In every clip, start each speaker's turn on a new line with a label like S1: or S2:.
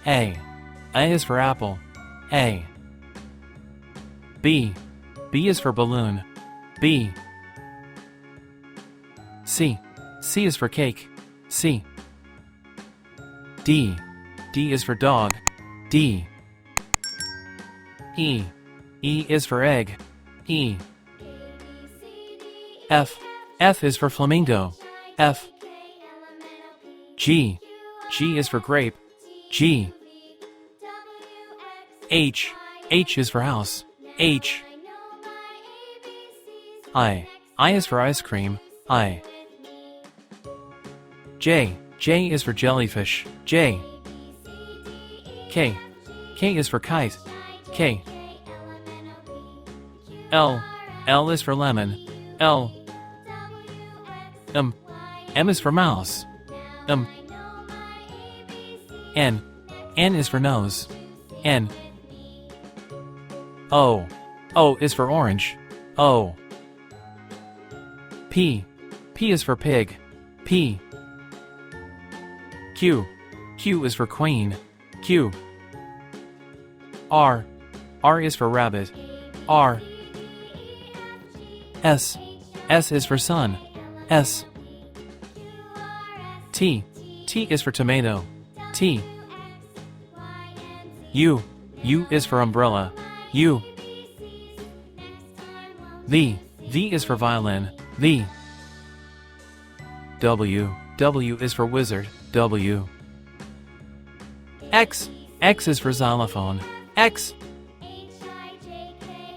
S1: A. A is for apple. A. B. B is for balloon. B. C. C is for cake. C. D. D is for dog. D. E. E is for egg. E. F. F is for flamingo. F. G. G is for grape. G. H. H is for house. H. I. I is for ice cream. I. J. J is for jellyfish. J. K. K is for kite. K. L. L is for lemon. L. M. M is for mouse. M. N. N is for nose. N. O. O is for orange. O. P. P is for pig. P. Q. Q is for queen. Q. R. R is for rabbit. R. S. S is for sun. S. T. T is for tomato. T. U. U is for umbrella. U. V. V is for violin. V. W. W is for wizard. W. X. X is for xylophone. X.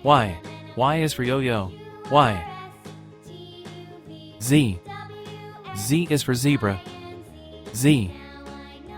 S1: Y. Y is for yo-yo. Y. Z. Z is for zebra. Z.